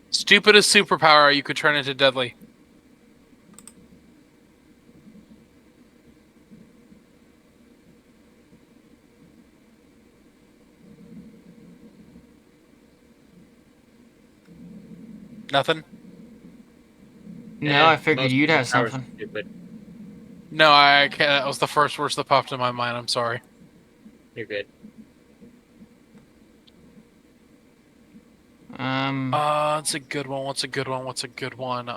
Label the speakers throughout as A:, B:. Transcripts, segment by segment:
A: Stupidest superpower you could turn into deadly. Nothing?
B: No, I figured
C: most
B: you'd have
C: superpowers are
B: something.
C: stupid.
A: No, I can't. That was the first words that popped in my mind. I'm sorry.
C: You're good.
A: It's a good one. What's a good one?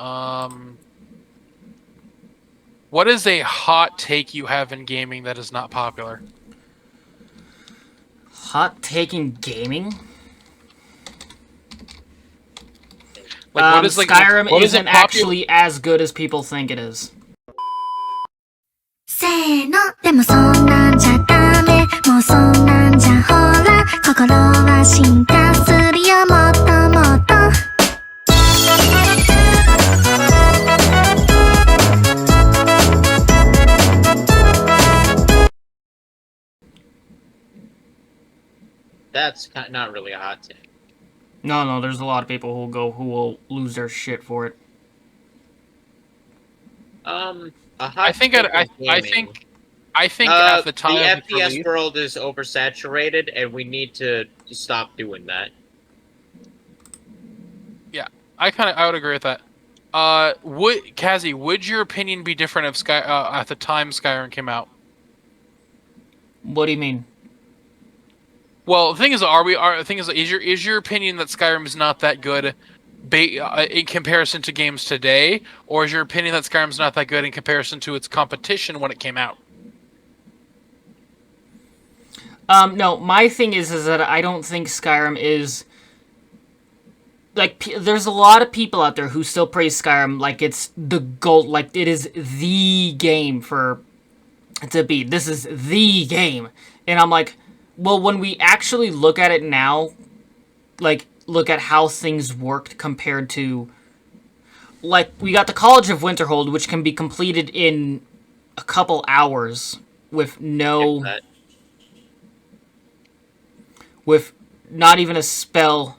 A: What is a hot take you have in gaming that is not popular?
B: Hot take in gaming?
A: Like, what is like
B: Skyrim
A: what is
B: isn't actually as good as people think it is.
D: せーのでもそんなんじゃダメもうそんなんじゃほら心は進化するよもっともっと
C: That's not really a hot take.
B: No, there's a lot of people who will lose their shit for it.
C: A hot
A: I think
C: take
A: I
C: in
A: think
C: gaming.
A: at the time
C: the
A: of its
C: FPS
A: release,
C: world is oversaturated, and we need to stop doing that.
A: I would agree with that. Kazi, would your opinion be different if at the time Skyrim came out?
B: What do you mean?
A: Well, the thing is, is your opinion that Skyrim is not that good, in comparison to games today, or is your opinion that Skyrim's not that good in comparison to its competition when it came out?
B: No, my thing is that I don't think Skyrim is... Like, there's a lot of people out there who still praise Skyrim like it's the gold, like it is the game to beat. This is the game. And I'm like, well, when we actually look at it now, like, look at how things worked compared to... Like, we got the College of Winterhold, which can be completed in a couple hours with no... with not even a spell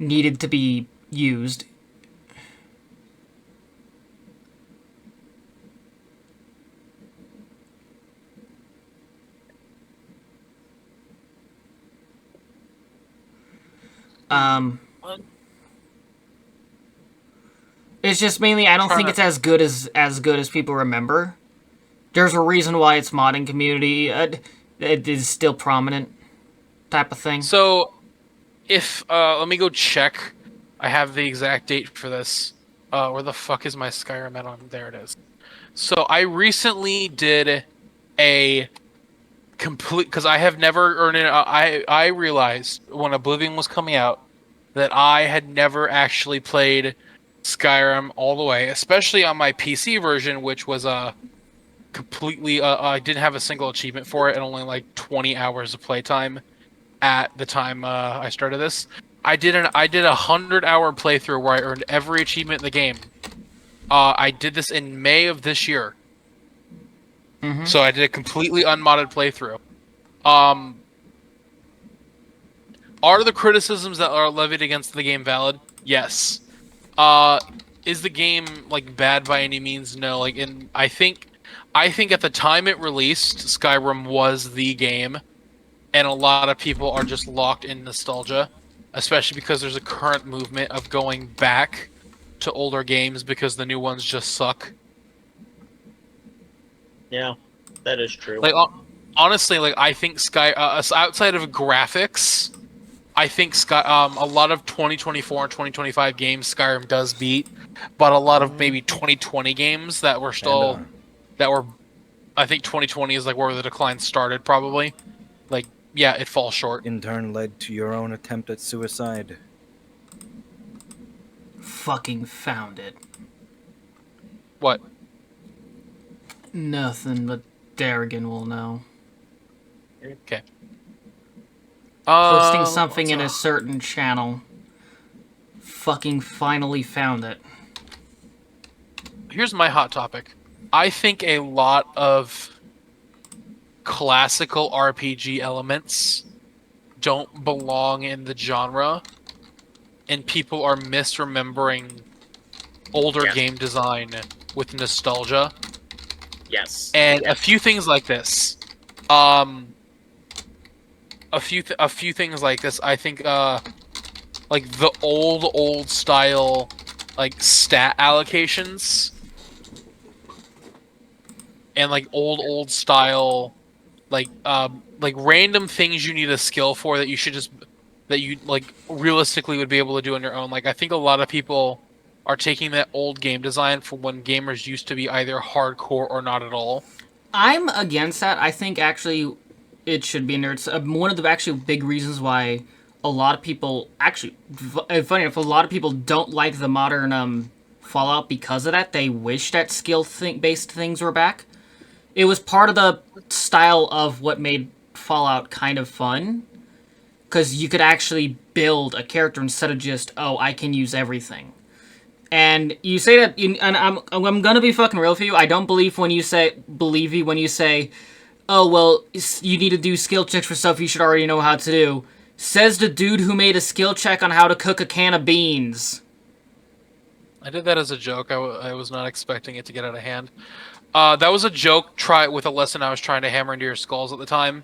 B: needed to be used. It's just mainly I don't think it's as good as people remember. There's a reason why its modding community it is still prominent, type of thing.
A: So, if let me go check. I have the exact date for this. Where the fuck is my Skyrim at? There it is. So I recently did a complete, because I have never earned it. I realized when Oblivion was coming out that I had never actually played Skyrim all the way, especially on my PC version, which was completely I didn't have a single achievement for it, and only like 20 hours of playtime at the time I started this. I did a 100-hour playthrough where I earned every achievement in the game. I did this in May of this year.
B: Mm-hmm.
A: So I did a completely unmodded playthrough. Are the criticisms that are levied against the game valid? Yes. Is the game like bad by any means? No. Like, I think at the time it released, Skyrim was the game, and a lot of people are just locked in nostalgia, especially because there's a current movement of going back to older games because the new ones just suck.
C: Yeah, that is true.
A: Like, honestly, like, I think outside of graphics, I think a lot of 2024 and 2025 games Skyrim does beat, but a lot of maybe 2020 games that were still I think 2020 is like where the decline started, probably. Like, yeah, it falls short.
E: In turn led to your own attempt at suicide.
B: Fucking found it.
A: What?
B: Nothing, but Darrigan will know.
A: Okay.
B: Posting something in a certain channel. Fucking finally found it.
A: Here's my hot topic. I think a lot of classical RPG elements don't belong in the genre, and people are misremembering older
C: Yes.
A: game design with nostalgia.
C: Yes.
A: And a few things like this. A few things like this. I think like the old style like stat allocations and like old style like random things you need a skill for that you should just that you like realistically would be able to do on your own. Like I think a lot of people are taking that old game design for when gamers used to be either hardcore or not at all.
B: I'm against that. I think actually it should be nerds. One of the actually big reasons why a lot of people actually, funny enough, a lot of people don't like the modern Fallout because of that. They wish that based things were back. It was part of the style of what made Fallout kind of fun, because you could actually build a character instead of just, oh, I can use everything. And you say that, and I'm gonna be fucking real for you. I don't believe you when you say, oh well, you need to do skill checks for stuff you should already know how to do. Says the dude who made a skill check on how to cook a can of beans.
A: I did that as a joke. I was not expecting it to get out of hand. That was a joke. Try it with a lesson I was trying to hammer into your skulls at the time.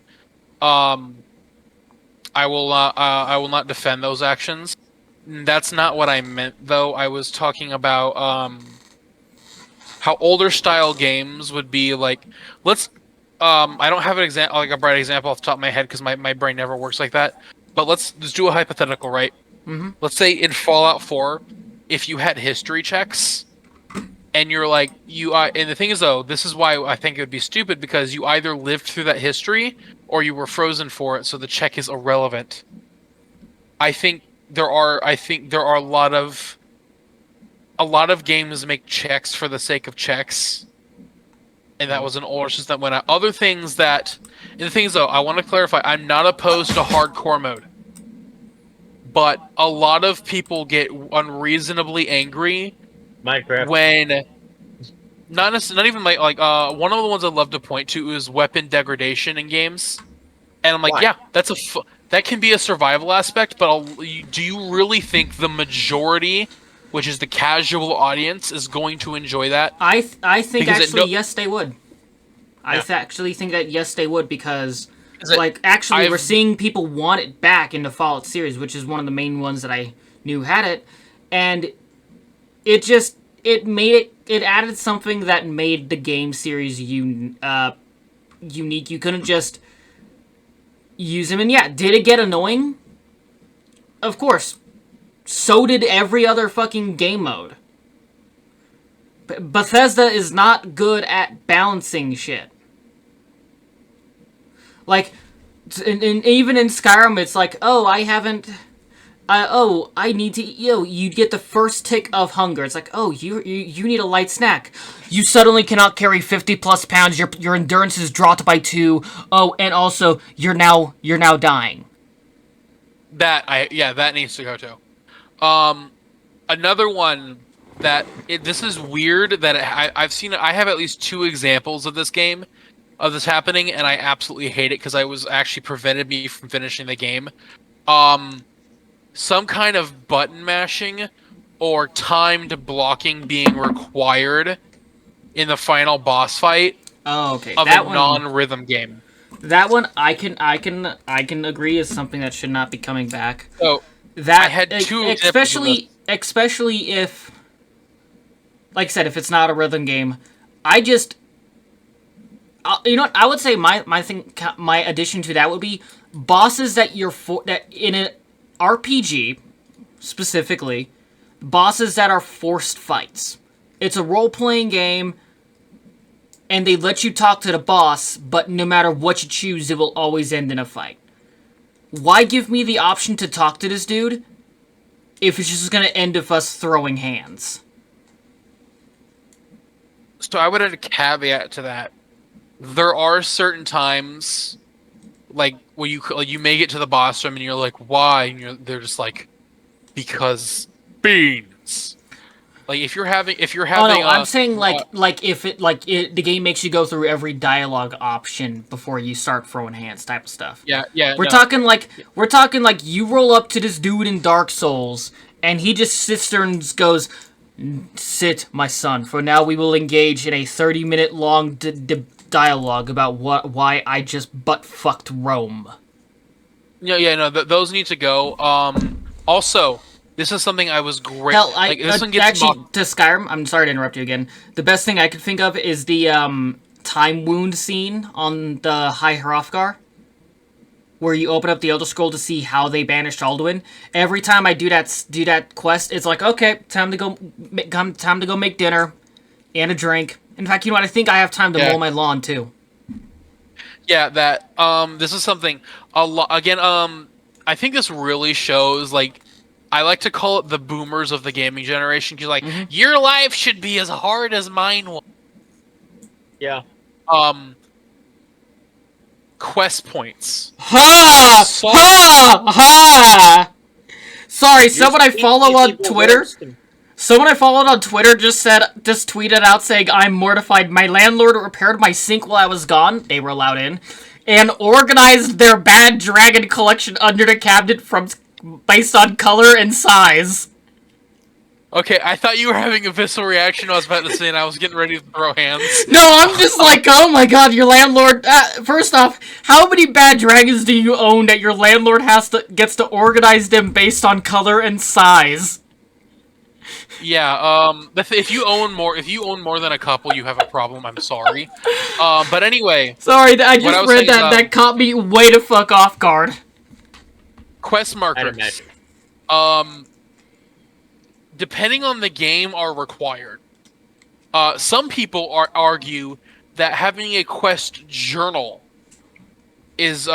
A: I will not defend those actions. That's not what I meant, though. I was talking about how older style games would be like. Let's. I don't have an example, like a bright example off the top of my head, because my brain never works like that. But let's do a hypothetical, right?
B: Mm-hmm.
A: Let's say in Fallout 4, if you had history checks, and you're like and the thing is though, this is why I think it would be stupid, because you either lived through that history or you were frozen for it, so the check is irrelevant. I think there are a lot of games make checks for the sake of checks, and that was an older system that went out. Other things that, and the thing is though, I want to clarify, I'm not opposed to hardcore mode, but a lot of people get unreasonably angry
C: Minecraft.
A: when not even like one of the ones I love to point to is weapon degradation in games, and I'm like,
C: Why?
A: yeah, that can be a survival aspect, but do you really think the majority, which is the casual audience, is going to enjoy that?
B: I think
A: Because
B: actually yes they would. I actually think that yes they would, because like actually we're seeing people want it back in the Fallout series, which is one of the main ones that I knew had it, and it added something that made the game series unique. You couldn't just use them, and yeah, did it get annoying? Of course. So did every other fucking game mode. Bethesda is not good at balancing shit. Like, even in Skyrim, it's like, oh, I need to, you get the first tick of hunger. It's like, oh, you need a light snack. You suddenly cannot carry 50 plus pounds. Your endurance is dropped by 2. Oh, and also you're now dying.
A: That needs to go too. Another one this is weird that I've seen. I have at least 2 examples of this happening, and I absolutely hate it because I was actually prevented me from finishing the game. Some kind of button mashing or timed blocking being required in the final boss fight
B: Oh, okay.
A: of a non-rhythm game.
B: That one I can agree is something that should not be coming back.
A: So
B: That
A: I had 2
B: especially if, like I said, if it's not a rhythm game, you know what, I would say my addition to that would be bosses that that in an RPG specifically, bosses that are forced fights. It's a role-playing game, and they let you talk to the boss, but no matter what you choose, it will always end in a fight. Why give me the option to talk to this dude if it's just gonna end with us throwing hands?
A: So I would add a caveat to that. There are certain times, like where you may get to the boss room and you're like, why? And they're just like, because beans. Like if you're having
B: Oh no, I'm saying like if the game makes you go through every dialogue option before you start throwing hands type of stuff.
A: yeah.
B: We're talking like you roll up to this dude in Dark Souls and he just sits there and goes, "Sit, my son. For now, we will engage in a 30-minute long dialogue about why I just butt fucked Rome."
A: No, those need to go. Also, this is something I was great.
B: Hell,
A: this one gets
B: actually to Skyrim. I'm sorry to interrupt you again. The best thing I could think of is the time wound scene on the High Hrothgar, where you open up the Elder Scroll to see how they banished Alduin. Every time I do that quest, it's like, okay, time to go make dinner and a drink. In fact, you know what? I think I have time to mow my lawn too.
A: Yeah, that this is something a lot. Again, I think this really shows like. I like to call it the boomers of the gaming generation. Because your life should be as hard as mine was.
C: Yeah.
A: Quest points.
B: Ha! Sorry, someone I follow on Twitter. Someone I followed on Twitter just tweeted out saying, "I'm mortified. My landlord repaired my sink while I was gone." They were allowed in, and organized their bad dragon collection under the cabinet based on color and size.
A: Okay, I thought you were having a visceral reaction. I was about to say, and I was getting ready to throw hands.
B: No, I'm just like, oh my god, your landlord. First off, how many bad dragons do you own that your landlord gets to organize them based on color and size?
A: Yeah. If you own more than a couple, you have a problem. I'm sorry. But anyway.
B: Sorry, I just read that. That caught me way to fuck off guard.
A: Quest markers. Depending on the game, are required. Some people argue that having a quest journal is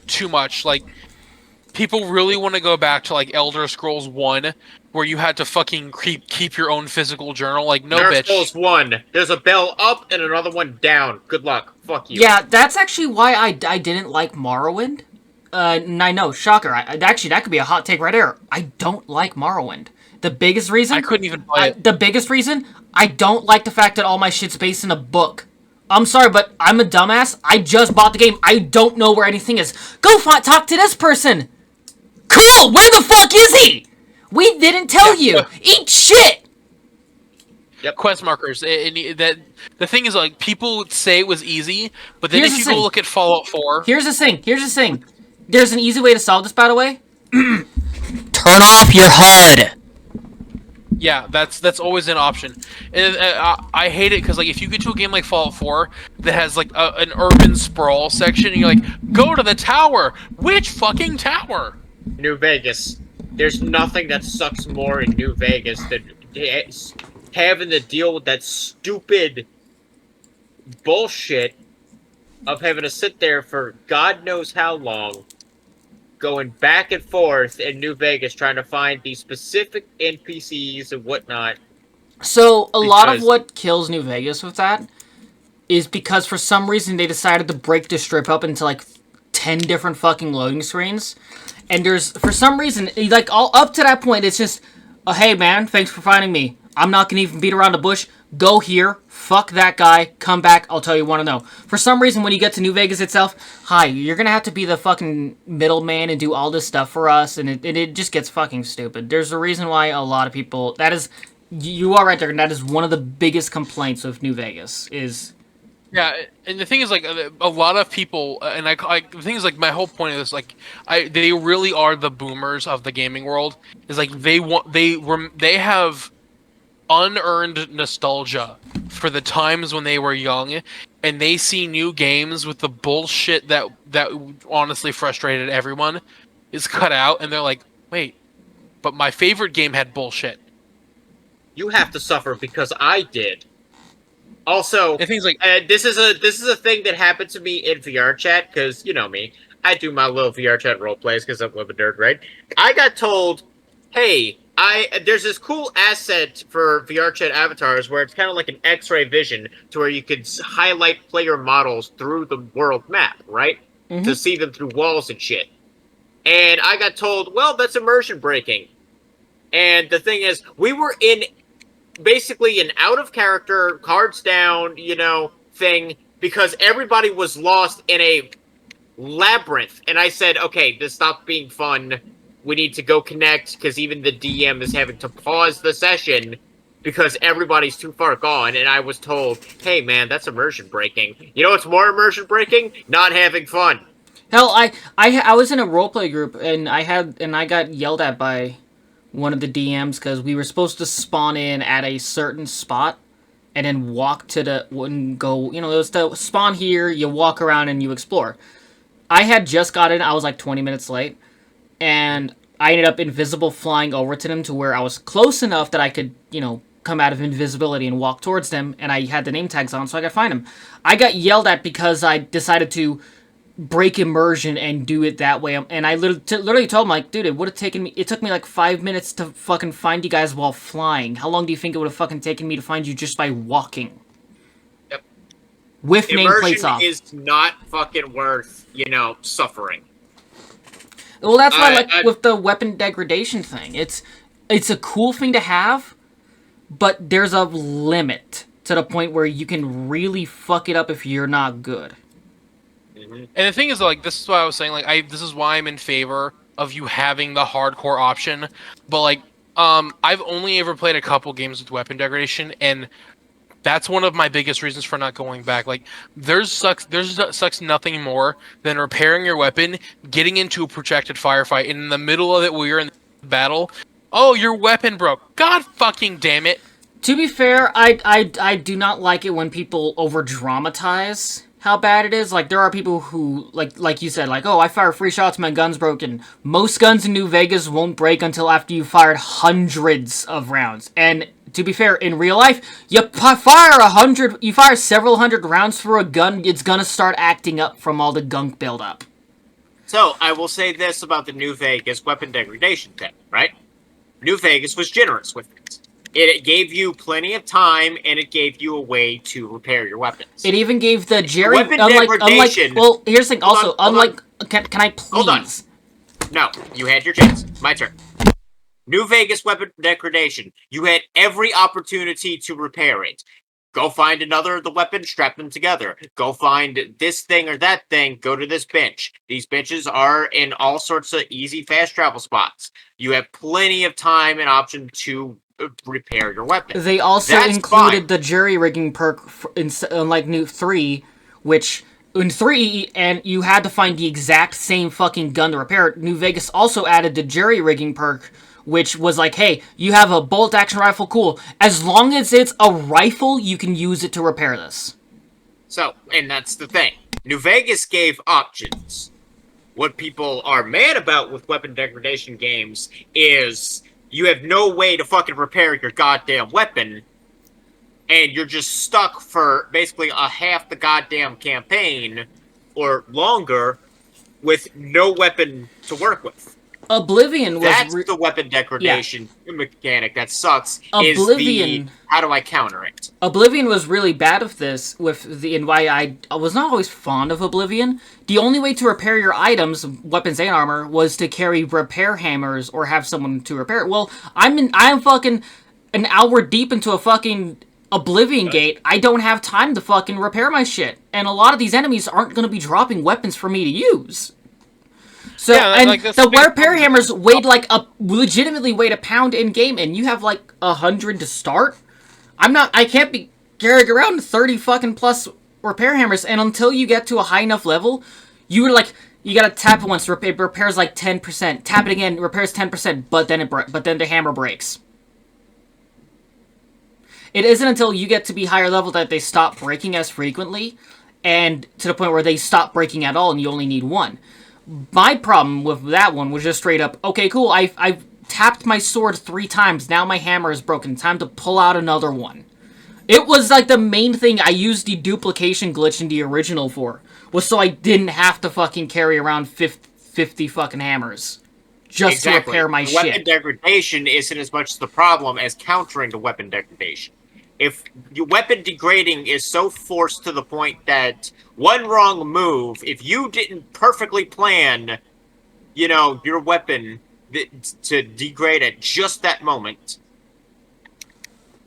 A: too much. Like, people really want to go back to like Elder Scrolls 1, where you had to fucking keep your own physical journal. Like, no,
C: Elder
A: bitch.
C: Scrolls 1. There's a bell up and another one down. Good luck. Fuck you.
B: Yeah, that's actually why I didn't like Morrowind. And I know, shocker. Actually, that could be a hot take right there. I don't like Morrowind. The biggest reason...
A: I couldn't even play it.
B: The biggest reason? I don't like the fact that all my shit's based in a book. I'm sorry, but I'm a dumbass. I just bought the game. I don't know where anything is. Go talk to this person! Cool! Where the fuck is he? We didn't tell you! Eat shit!
A: Yep. Quest markers. The thing is, like, people say it was easy, but then if you go look at Fallout 4...
B: Here's the thing. There's an easy way to solve this, by the way. Turn off your HUD!
A: Yeah, that's always an option. And I hate it because, like, if you get to a game like Fallout 4 that has, like, an urban sprawl section, and you're like, go to the tower! Which fucking tower?
C: New Vegas. There's nothing that sucks more in New Vegas than having to deal with that stupid bullshit of having to sit there for God knows how long, going back and forth in New Vegas trying to find these specific NPCs and whatnot.
B: So, a lot of what kills New Vegas with that is because for some reason they decided to break the strip up into, like, 10 different fucking loading screens. And for some reason, like, all up to that point, it's just, oh, hey, man, thanks for finding me. I'm not gonna even beat around the bush. Go here, fuck that guy, come back, I'll tell you what to know. For some reason, when you get to New Vegas itself, hi, you're gonna have to be the fucking middleman and do all this stuff for us, and it just gets fucking stupid. There's a reason why a lot of people, you are right there, and that is one of the biggest complaints with New Vegas, is...
A: Yeah, and the thing is, like, a lot of people, and the thing is, like, my whole point of this, like, they really are the boomers of the gaming world, is, like, they have unearned nostalgia for the times when they were young, and they see new games with the bullshit that honestly frustrated everyone is cut out, and they're like, wait, but my favorite game had bullshit.
C: You have to suffer because I did. Also,
A: things like
C: this is a thing that happened to me in VR chat, because you know me, I do my little VR chat role plays because I'm a nerd, right? I got told, hey, there's this cool asset for VR chat avatars where it's kind of like an X-ray vision to where you could highlight player models through the world map, right? Mm-hmm. To see them through walls and shit. And I got told, well, that's immersion breaking. And the thing is, we were in basically an out of character, cards down, thing because everybody was lost in a labyrinth. And I said, okay, this stopped being fun. We need to go connect because even the DM is having to pause the session because everybody's too far gone. And I was told, hey, man, that's immersion breaking. You know what's more immersion breaking? Not having fun.
B: Hell, I was in a roleplay group and I got yelled at by one of the DMs because we were supposed to spawn in at a certain spot and then walk to it was the spawn here, you walk around and you explore. I had just got in, I was like 20 minutes late, and I ended up invisible flying over to them to where I was close enough that I could, come out of invisibility and walk towards them, and I had the name tags on so I could find them. I got yelled at because I decided to break immersion and do it that way, and I literally told him, like, dude, it took me like 5 minutes to fucking find you guys while flying. How long do you think it would have fucking taken me to find you just by walking?
C: Yep.
B: With nameplates off.
C: Immersion is not fucking worth, suffering.
B: Well, that's why, with the weapon degradation thing, it's a cool thing to have, but there's a limit to the point where you can really fuck it up if you're not good.
A: And the thing is, like, this is what I was saying, like, this is why I'm in favor of you having the hardcore option, but, like, I've only ever played a couple games with weapon degradation, and that's one of my biggest reasons for not going back. Like, there's sucks nothing more than repairing your weapon, getting into a projected firefight, and in the middle of it where you're in battle, oh, your weapon broke. God fucking damn it.
B: To be fair, I do not like it when people over-dramatize how bad it is. Like, there are people who, like you said, like, oh, I fire 3 shots, my gun's broken. Most guns in New Vegas won't break until after you fired hundreds of rounds. And to be fair, in real life, you fire several hundred rounds for a gun, it's gonna start acting up from all the gunk buildup.
C: So, I will say this about the New Vegas weapon degradation thing, right? New Vegas was generous with it. It gave you plenty of time, and it gave you a way to repair your weapons.
B: It even gave the Jerry...
C: Weapon degradation...
B: well, here's the thing, also, Can I please...
C: Hold on. No, you had your chance. My turn. New Vegas weapon degradation. You had every opportunity to repair it. Go find another of the weapons, strap them together. Go find this thing or that thing, go to this bench. These benches are in all sorts of easy, fast travel spots. You have plenty of time and option to repair your weapon.
B: They also included the jury-rigging perk in like New 3, which... In 3, and you had to find the exact same fucking gun to repair it. New Vegas also added the jury-rigging perk, which was like, hey, you have a bolt-action rifle, cool. As long as it's a rifle, you can use it to repair this.
C: So, and that's the thing. New Vegas gave options. What people are mad about with weapon degradation games is you have no way to fucking repair your goddamn weapon, and you're just stuck for basically a half the goddamn campaign, or longer, with no weapon to work with.
B: Oblivion was...
C: That's the weapon degradation mechanic that sucks. Oblivion... how do I counter it?
B: Oblivion was really bad with this, and why I was not always fond of Oblivion. The only way to repair your items, weapons and armor, was to carry repair hammers or have someone to repair it. Well, I'm fucking an hour deep into a fucking Oblivion Gate. I don't have time to fucking repair my shit. And a lot of these enemies aren't going to be dropping weapons for me to use. So, yeah, and like the repair hammers legitimately weighed a pound in game, and you have like 100 to start. I can't be carrying around 30 fucking plus repair hammers, and until you get to a high enough level, you gotta tap it once, it repairs like 10%, tap it again, it repairs 10%, but then the hammer breaks. It isn't until you get to be higher level that they stop breaking as frequently, and to the point where they stop breaking at all, and you only need one. My problem with that one was just straight up, okay, cool, I've tapped my sword 3 times, now my hammer is broken, time to pull out another one. It was like the main thing I used the duplication glitch in the original for, was so I didn't have to fucking carry around 50 fucking hammers. Just to repair my shit.
C: Weapon degradation isn't as much the problem as countering the weapon degradation. If your weapon degrading is so forced to the point that one wrong move, if you didn't perfectly plan, your weapon to degrade at just that moment,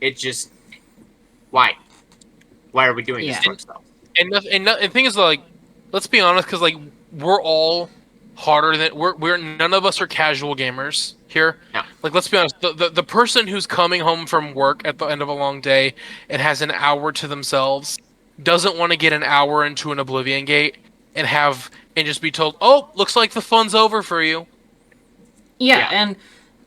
C: It just why? Why are we doing this to ourselves?
A: And the thing is, like, let's be honest, because like we're all harder than we're none of us are casual gamers here.
C: No.
A: Like, let's be honest, the person who's coming home from work at the end of a long day and has an hour to themselves doesn't want to get an hour into an Oblivion Gate and just be told, oh, looks like the fun's over for you.
B: Yeah.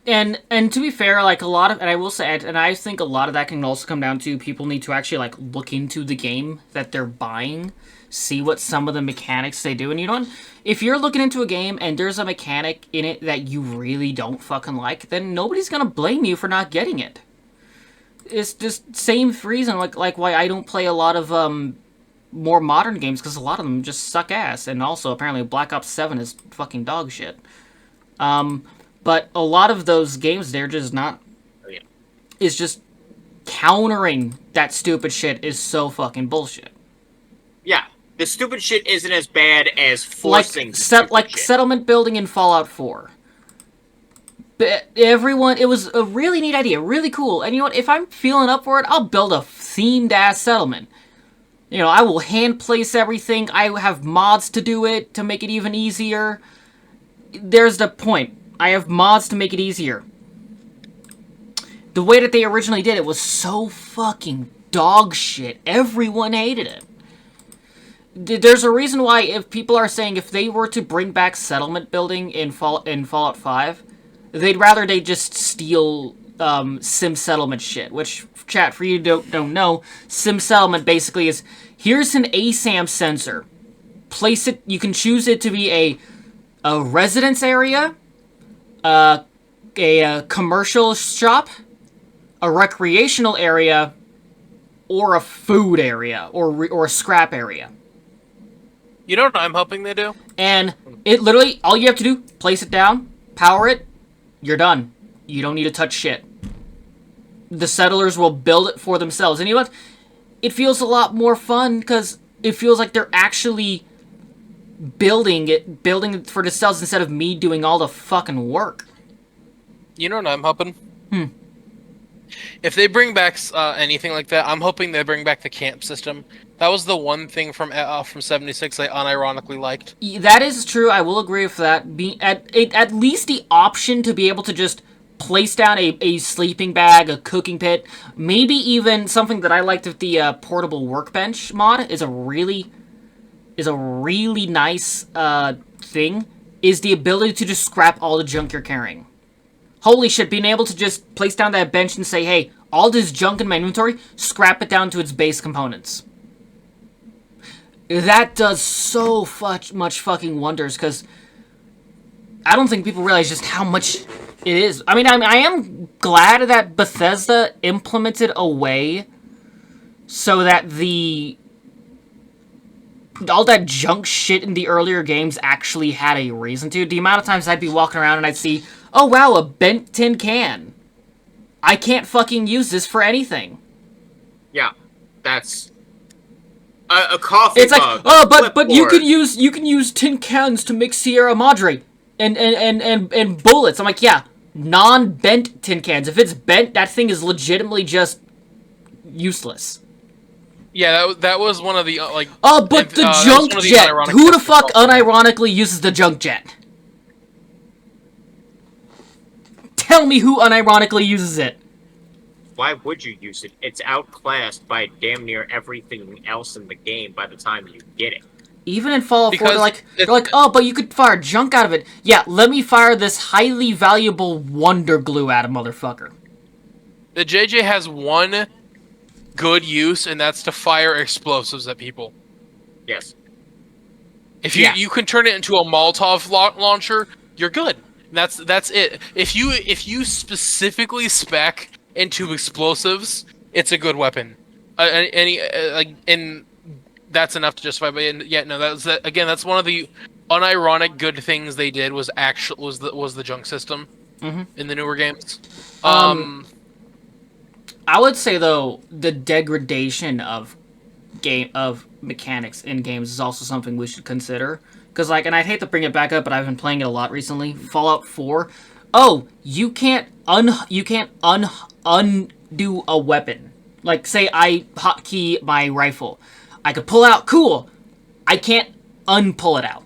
B: And to be fair, like a lot of, and I will say, and I think a lot of that can also come down to people need to actually like look into the game that they're buying, see what some of the mechanics they do, and you don't. If you're looking into a game and there's a mechanic in it that you really don't fucking like, then nobody's gonna blame you for not getting it. It's just same reason like why I don't play a lot of more modern games, because a lot of them just suck ass, and also apparently Black Ops 7 is fucking dog shit. But a lot of those games, they're just not... It's just countering that stupid shit is so fucking bullshit.
C: Yeah, the stupid shit isn't as bad as forcing
B: shit. Settlement building in Fallout 4. But everyone... It was a really neat idea, really cool. And you know what? If I'm feeling up for it, I'll build a themed-ass settlement. You know, I will hand-place everything. I have mods to do it, to make it even easier. There's the point. I have mods to make it easier. The way that they originally did it was so fucking dog shit. Everyone hated it. There's a reason why if people are saying if they were to bring back settlement building in Fallout 5, they'd rather they just steal Sim Settlement shit. Which, chat, for you who don't know, Sim Settlement basically is, here's an ASAM sensor. Place it, you can choose it to be a residence area, a commercial shop, a recreational area, or a food area, or a scrap area.
A: You know what I'm hoping they do?
B: And it literally, all you have to do, place it down, power it, you're done. You don't need to touch shit. The settlers will build it for themselves. And you know what? It feels a lot more fun, because it feels like they're actually building it for themselves instead of me doing all the fucking work.
A: You know what I'm hoping? If they bring back anything like that, I'm hoping they bring back the camp system. That was the one thing from 76 I unironically liked.
B: That is true. I will agree with that. At least the option to be able to just place down a sleeping bag, a cooking pit, maybe even something that I liked with the portable workbench mod is a really nice thing, is the ability to just scrap all the junk you're carrying. Holy shit, being able to just place down that bench and say, hey, all this junk in my inventory, scrap it down to its base components. That does so much fucking wonders, because I don't think people realize just how much it is. I mean, I am glad that Bethesda implemented a way so that all that junk shit in the earlier games actually had a reason to. The amount of times I'd be walking around and I'd see, oh wow, a bent tin can. I can't fucking use this for anything.
C: Yeah, that's a coffee
B: It's like,
C: mug,
B: oh, but you can use tin cans to make Sierra Madre and bullets. I'm like, yeah, non-bent tin cans. If it's bent, that thing is legitimately just useless.
A: Yeah, that was one of the like.
B: Oh, but the junk jet. Who the fuck unironically uses the junk jet? Tell me who unironically uses it.
C: Why would you use it? It's outclassed by damn near everything else in the game by the time you get it.
B: Even in Fallout 4, they're like, oh, but you could fire junk out of it. Yeah, let me fire this highly valuable wonder glue at a motherfucker.
A: The JJ has one good use, and that's to fire explosives at people.
C: Yes.
A: If you can turn it into a Molotov launcher, you're good. That's it. If you specifically spec into explosives, it's a good weapon. And that's enough to justify. But yeah, no, that's one of the unironic good things they did was the junk system in the newer games.
B: I would say though the degradation of mechanics in games is also something we should consider. Because and I'd hate to bring it back up, but I've been playing it a lot recently. Fallout 4. Oh, you can't do a weapon. Like, say I hotkey my rifle. I could pull it out, cool. I can't unpull it out.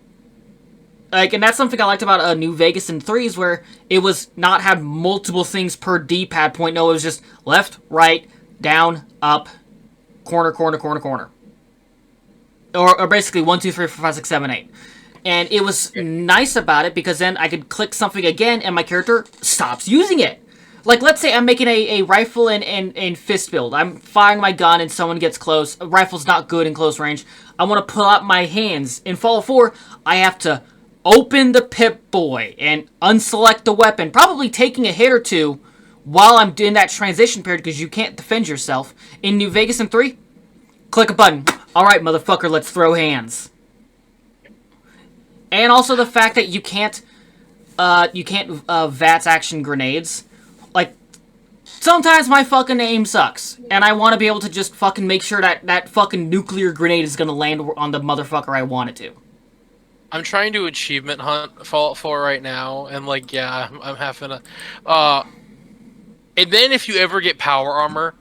B: Like, and that's something I liked about New Vegas and 3s, where it was not had multiple things per D-pad point. No, it was just left, right, down, up, corner, corner, corner, corner. Or basically 1, 2, 3, 4, 5, 6, 7, 8. And it was nice about it because then I could click something again and my character stops using it. Like, let's say I'm making a rifle and fist build. I'm firing my gun and someone gets close. A rifle's not good in close range. I want to pull out my hands. In Fallout 4, I have to open the Pip-Boy and unselect the weapon, probably taking a hit or two while I'm in that transition period because you can't defend yourself. In New Vegas and 3, click a button. Alright, motherfucker, let's throw hands. And also the fact that you can't VATS action grenades. Like, sometimes my fucking aim sucks, and I want to be able to just fucking make sure that fucking nuclear grenade is gonna land on the motherfucker I want it to.
A: I'm trying to achievement hunt Fallout 4 right now, and like, yeah, I'm having a. And then if you ever get power armor,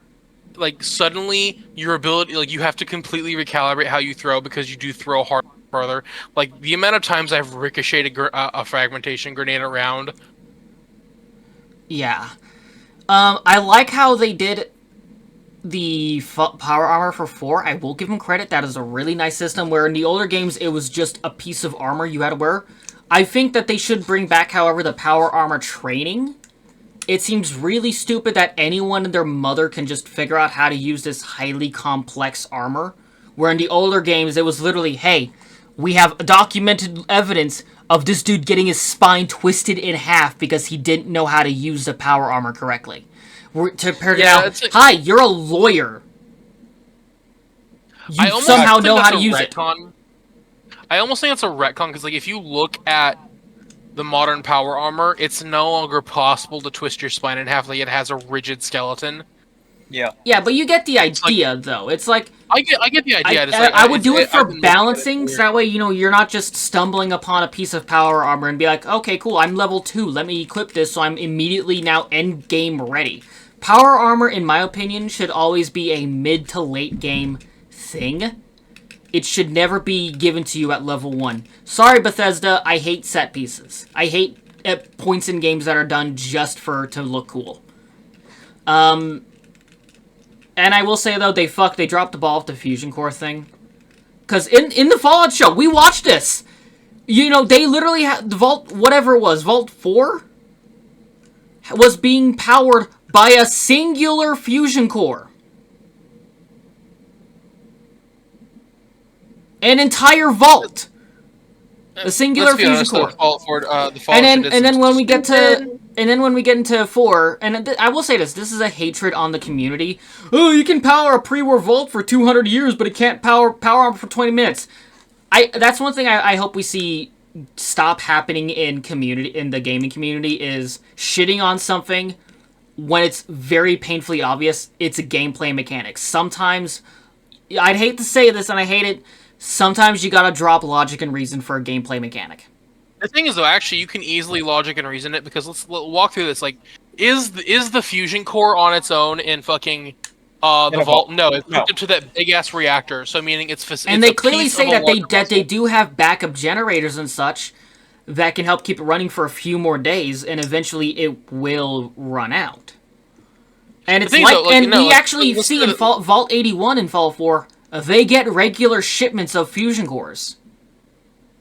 A: like suddenly your ability, like you have to completely recalibrate how you throw because you do throw hard further. Like the amount of times I've ricocheted a fragmentation grenade around.
B: Yeah. I like how they did the power armor for 4. I will give them credit. That is a really nice system, where in the older games, it was just a piece of armor you had to wear. I think that they should bring back, however, the power armor training. It seems really stupid that anyone and their mother can just figure out how to use this highly complex armor. Where in the older games, it was literally, hey, we have documented evidence of this dude getting his spine twisted in half because he didn't know how to use the power armor correctly. Hi, you're a lawyer. You somehow know how to use it.
A: I almost think it's a retcon, because like if you look at the modern power armor, it's no longer possible to twist your spine in half. Like it has a rigid skeleton.
E: Yeah.
B: Yeah, but you get the idea, though. It's like
A: I get the idea.
B: I would do it for balancing, so that way, you know, you're not just stumbling upon a piece of power armor and be like, okay, cool, I'm level 2, let me equip this so I'm immediately now end game ready. Power armor, in my opinion, should always be a mid to late game thing. It should never be given to you at level 1. Sorry, Bethesda, I hate set pieces. I hate points in games that are done just to look cool. And I will say, though, they dropped the ball with the Fusion Core thing. Because in the Fallout show, we watched this. You know, they literally had the Vault, whatever it was, Vault 4? Was being powered by a singular Fusion Core. An entire vault. A singular Fusion Core. And then when we get into 4, and I will say this is a hatred on the community. Oh, you can power a pre-war vault for 200 years, but it can't power armor for 20 minutes. That's one thing I hope we see stop happening in the gaming community, is shitting on something when it's very painfully obvious it's a gameplay mechanic. Sometimes, I'd hate to say this, and I hate it, sometimes you gotta drop logic and reason for a gameplay mechanic.
A: The thing is, though, actually, you can easily logic and reason it, because let's walk through this. Like, is the Fusion Core on its own in fucking the vault? No, it's hooked up to that big ass reactor. So meaning
B: and they clearly say that they do have backup generators and such that can help keep it running for a few more days, and eventually it will run out. And it's we actually see in Vault 81 in Fallout 4, they get regular shipments of Fusion Cores.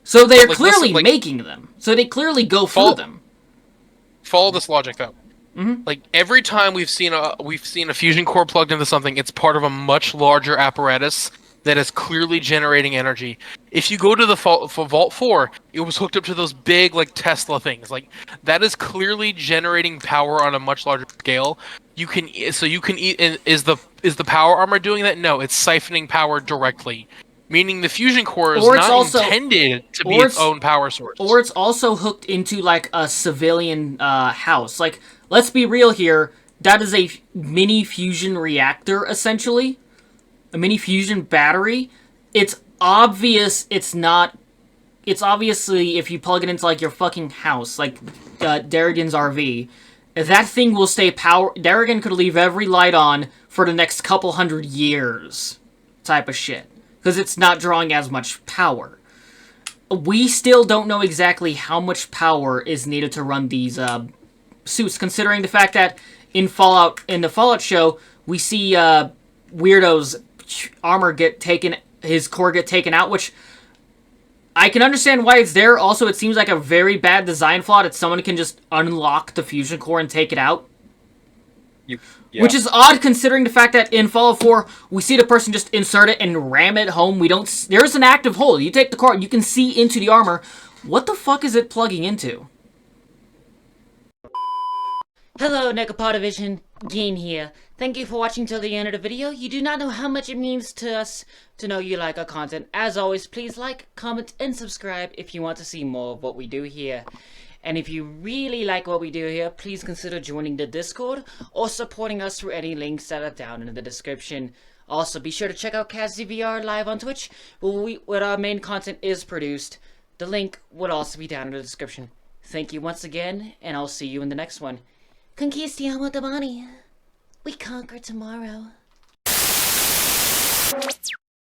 B: So they're clearly making them. So they clearly go through them.
A: Follow this logic, though.
B: Mm-hmm.
A: Like every time we've seen a Fusion Core plugged into something, it's part of a much larger apparatus that is clearly generating energy. If you go to the Vault 4, it was hooked up to those big like Tesla things. Like that is clearly generating power on a much larger scale. Is the power armor doing that? No, it's siphoning power directly. Meaning the Fusion Core is not intended to be its own power source.
B: Or it's also hooked into, like, a civilian house. Like, let's be real here. That is a mini fusion reactor, essentially. A mini fusion battery. It's obvious it's not... It's obviously, if you plug it into, like, your fucking house, like Darrigan's RV, that thing will stay power. Darrigan could leave every light on for the next couple hundred years, type of shit, because it's not drawing as much power. We still don't know exactly how much power is needed to run these suits, considering the fact that in the Fallout show, we see Weirdo's armor his core get taken out, which I can understand why it's there. Also, it seems like a very bad design flaw that someone can just unlock the fusion core and take it out.
E: Yeah.
B: Which is odd considering the fact that in Fallout 4, we see the person just insert it and ram it home. There's an active hole. You take the core, you can see into the armor. What the fuck is it plugging into?
F: Hello, Nekopaw Division, Gene here. Thank you for watching till the end of the video. You do not know how much it means to us to know you like our content. As always, please like, comment, and subscribe if you want to see more of what we do here. And if you really like what we do here, please consider joining the Discord or supporting us through any links that are down in the description. Also, be sure to check out CastVR live on Twitch, where our main content is produced. The link would also be down in the description. Thank you once again, and I'll see you in the next one. Conquistiamo domani. We conquer tomorrow.